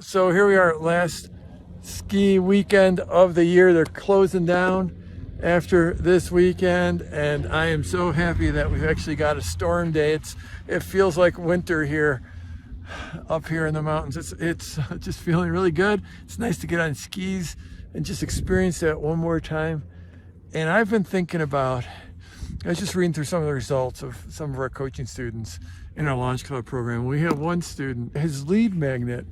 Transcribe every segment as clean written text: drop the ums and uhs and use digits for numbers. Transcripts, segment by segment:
So here we are, last ski weekend of the year. They're closing down after this weekend, and I am so happy that we've actually got a storm day. It feels like winter here, up here in the mountains. It's just feeling really good. It's nice to get on skis and just experience that one more time. And I've been thinking about, I was just reading through some of the results of some of our coaching students in our Launch Club program. We have one student, his lead magnet,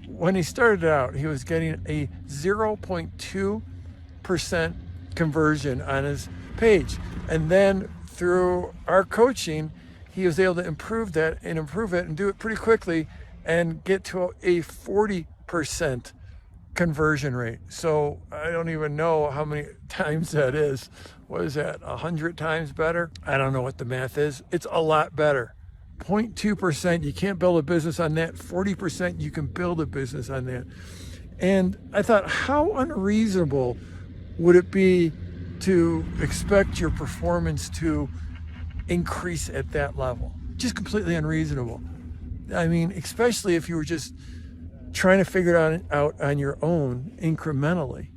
when he started out, he was getting a 0.2% conversion on his page. And then through our coaching, he was able to improve it and do it pretty quickly and get to a 40% conversion rate. So I don't even know how many times that is. What is that, 100 times better? I don't know what the math is. It's a lot better. 0.2%, you can't build a business on that. 40%, you can build a business on that. And I thought, how unreasonable would it be to expect your performance to increase at that level? Just completely unreasonable. I mean, especially if you were just trying to figure it out on your own incrementally.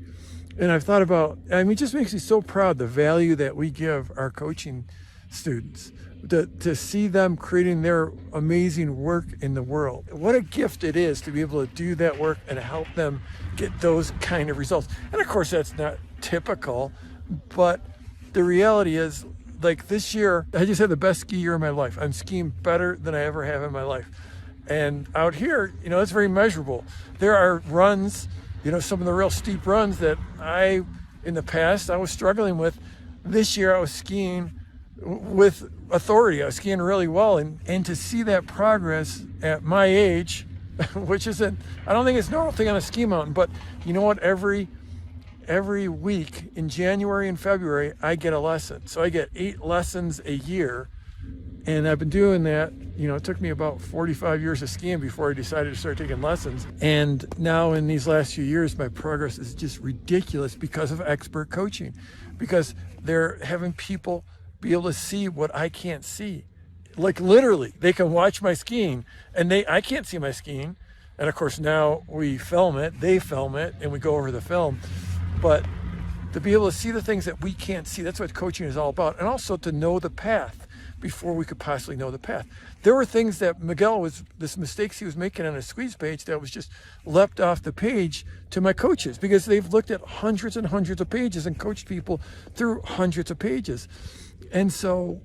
And I've thought about, it just makes me so proud, the value that we give our coaching students, to see them creating their amazing work in the world. What a gift it is to be able to do that work and help them get those kind of results. And of course, that's not typical, but the reality is, like this year, I just had the best ski year of my life. I'm skiing better than I ever have in my life. And out here, it's very measurable. There are runs, some of the real steep runs that in the past, I was struggling with. This year, I was skiing with authority. I was skiing really well. And to see that progress at my age, which I don't think it's a normal thing on a ski mountain, but you know what? Every week in January and February, I get a lesson. So I get 8 lessons a year. And I've been doing that. It took me about 45 years of skiing before I decided to start taking lessons. And now in these last few years, my progress is just ridiculous because of expert coaching, because they're having people be able to see what I can't see. Like literally, they can watch my skiing and I can't see my skiing. And of course now we film it, they film it, and we go over the film. But to be able to see the things that we can't see, that's what coaching is all about. And also to know the path before we could possibly know the path. There were things that mistakes he was making on his squeeze page that was just leapt off the page to my coaches, because they've looked at hundreds and hundreds of pages and coached people through hundreds of pages. And so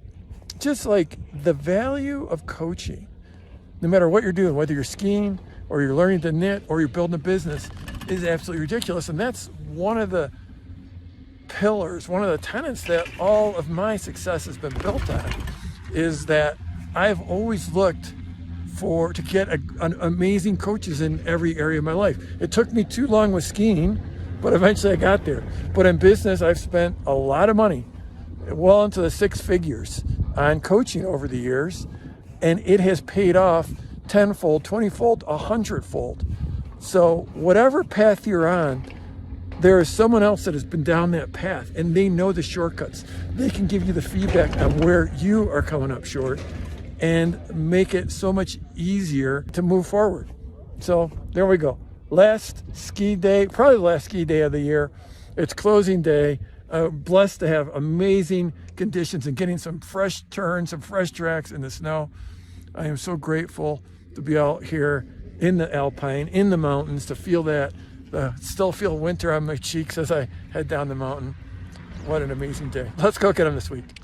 just like the value of coaching, no matter what you're doing, whether you're skiing or you're learning to knit or you're building a business, is absolutely ridiculous. And that's one of the pillars, one of the tenets that all of my success has been built on, is that I've always looked to get amazing coaches in every area of my life. It took me too long with skiing, but eventually I got there. But in business, I've spent a lot of money, well into the 6 figures, on coaching over the years, and it has paid off 10-fold, 20-fold, 100-fold. So whatever path you're on, there is someone else that has been down that path, and they know the shortcuts. They can give you the feedback on where you are coming up short and make it so much easier to move forward. So there we go. Last ski day, probably the last ski day of the year. It's closing day. Blessed to have amazing conditions and getting some fresh turns, some fresh tracks in the snow. I am so grateful to be out here in the Alpine, in the mountains, to feel that. Still feel winter on my cheeks as I head down the mountain. What an amazing day. Let's go get them this week.